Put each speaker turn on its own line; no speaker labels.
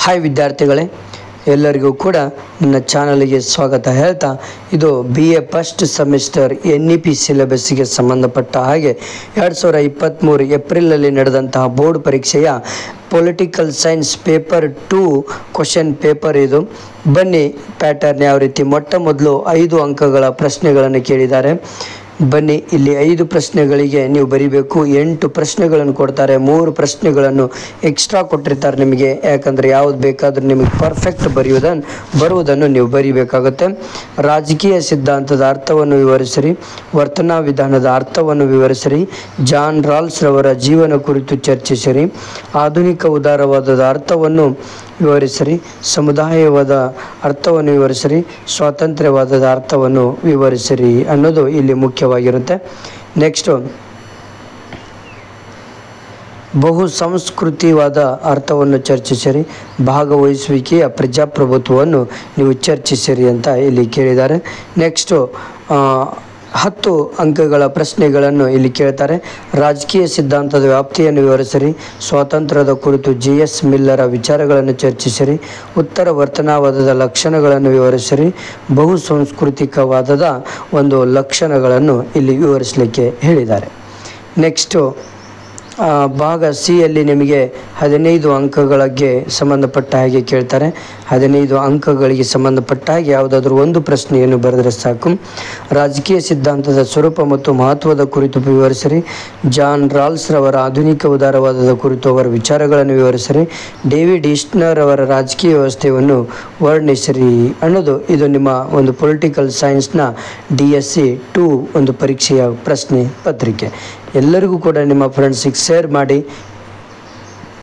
Hi ವಿದ್ಯಾರ್ಥಿಗಳೇ, ಎಲ್ಲರಿಗೂ ಕೂಡ ನನ್ನ ಚಾನಲ್ಗೆ ಸ್ವಾಗತ ಹೇಳ್ತಾ, ಇದು BA ಫಸ್ಟ್ ಸೆಮಿಸ್ಟರ್ NEP ಸಿಲೆಬಸ್ಸಿಗೆ ಸಂಬಂಧಪಟ್ಟ ಹಾಗೆ 2023 ಏಪ್ರಿಲಲ್ಲಿ ನಡೆದಂತಹ ಬೋರ್ಡ್ ಪರೀಕ್ಷೆಯ political science paper 2 question paper ಇದು. ಬನ್ನಿ, ಪ್ಯಾಟರ್ನ್ ಯಾವ ರೀತಿ. ಮೊಟ್ಟ ಮೊದಲು 5 ಅಂಕಗಳ ಪ್ರಶ್ನೆಗಳನ್ನು ಕೇಳಿದ್ದಾರೆ. ಬನ್ನಿ, ಇಲ್ಲಿ 5 ಪ್ರಶ್ನೆಗಳಿಗೆ ನೀವು ಬರೀಬೇಕು. 8 ಪ್ರಶ್ನೆಗಳನ್ನು ಕೊಡ್ತಾರೆ, 3 ಪ್ರಶ್ನೆಗಳನ್ನು ಎಕ್ಸ್ಟ್ರಾ ಕೊಟ್ಟಿರ್ತಾರೆ ನಿಮಗೆ. ಯಾಕಂದರೆ ಯಾವ್ದು ಬೇಕಾದರೂ ನಿಮಗೆ ಪರ್ಫೆಕ್ಟ್ ಬರುವುದನ್ನು ನೀವು ಬರೀಬೇಕಾಗುತ್ತೆ. ರಾಜಕೀಯ ಸಿದ್ಧಾಂತದ ಅರ್ಥವನ್ನು ವಿವರಿಸಿರಿ, ವರ್ತನಾ ವಿಧಾನದ ಅರ್ಥವನ್ನು ವಿವರಿಸಿರಿ, ಜಾನ್ ರಾಲ್ಸ್ ರವರ ಜೀವನ ಕುರಿತು ಚರ್ಚಿಸಿರಿ, ಆಧುನಿಕ ಉದಾರವಾದದ ಅರ್ಥವನ್ನು ವಿವರಿಸಿರಿ, ಸಮುದಾಯವಾದ ಅರ್ಥವನ್ನು ವಿವರಿಸಿರಿ, ಸ್ವಾತಂತ್ರ್ಯವಾದದ ಅರ್ಥವನ್ನು ವಿವರಿಸಿರಿ ಅನ್ನೋದು ಇಲ್ಲಿ ಮುಖ್ಯವಾಗಿರುತ್ತೆ. ನೆಕ್ಸ್ಟು ಬಹು ಸಂಸ್ಕೃತಿವಾದ ಅರ್ಥವನ್ನು ಚರ್ಚಿಸಿರಿ, ಭಾಗವಹಿಸುವಿಕೆಯ ಪ್ರಜಾಪ್ರಭುತ್ವವನ್ನು ನೀವು ಚರ್ಚಿಸಿರಿ ಅಂತ ಇಲ್ಲಿ ಕೇಳಿದ್ದಾರೆ. ನೆಕ್ಸ್ಟು 10 ಅಂಕಗಳ ಪ್ರಶ್ನೆಗಳನ್ನು ಇಲ್ಲಿ ಕೇಳ್ತಾರೆ. ರಾಜಕೀಯ ಸಿದ್ಧಾಂತದ ವ್ಯಾಪ್ತಿಯನ್ನು ವಿವರಿಸಿರಿ, ಸ್ವಾತಂತ್ರ್ಯದ ಕುರಿತು JS ಮಿಲ್ಲರ ವಿಚಾರಗಳನ್ನು ಚರ್ಚಿಸಿರಿ, ಉತ್ತರ ವರ್ತನಾವಾದದ ಲಕ್ಷಣಗಳನ್ನು ವಿವರಿಸಿರಿ, ಬಹು ಸಾಂಸ್ಕೃತಿಕವಾದದ ಒಂದು ಲಕ್ಷಣಗಳನ್ನು ಇಲ್ಲಿ ವಿವರಿಸಲಿಕ್ಕೆ ಹೇಳಿದ್ದಾರೆ. ನೆಕ್ಸ್ಟು ಭಾಗ C ಯಲ್ಲಿ ನಿಮಗೆ 15 ಅಂಕಗಳಿಗೆ ಸಂಬಂಧಪಟ್ಟ ಹಾಗೆ ಕೇಳ್ತಾರೆ. 15 ಅಂಕಗಳಿಗೆ ಸಂಬಂಧಪಟ್ಟ ಹಾಗೆ ಯಾವುದಾದ್ರೂ ಒಂದು ಪ್ರಶ್ನೆಯನ್ನು ಬರೆದರೆ ಸಾಕು. ರಾಜಕೀಯ ಸಿದ್ಧಾಂತದ ಸ್ವರೂಪ ಮತ್ತು ಮಹತ್ವದ ಕುರಿತು ವಿವರಿಸಿರಿ, ಜಾನ್ ರಾಲ್ಸ್ ರವರ ಆಧುನಿಕ ಉದಾರವಾದದ ಕುರಿತು ಅವರ ವಿಚಾರಗಳನ್ನು ವಿವರಿಸಿರಿ, ಡೇವಿಡ್ ಈಸ್ಟ್ನರ್ ಅವರ ರಾಜಕೀಯ ವ್ಯವಸ್ಥೆಯನ್ನು ವರ್ಣಿಸಿರಿ ಅನ್ನೋದು ಇದು ನಿಮ್ಮ ಒಂದು ಪೊಲಿಟಿಕಲ್ ಸೈನ್ಸ್ನ DSC 2 ಒಂದು ಪರೀಕ್ಷೆಯ ಪ್ರಶ್ನೆ ಪತ್ರಿಕೆ. ಎಲ್ಲರಿಗೂ ಕೂಡ ನಿಮ್ಮ ಫ್ರೆಂಡ್ಸಿಗೆ ಶೇರ್ ಮಾಡಿ.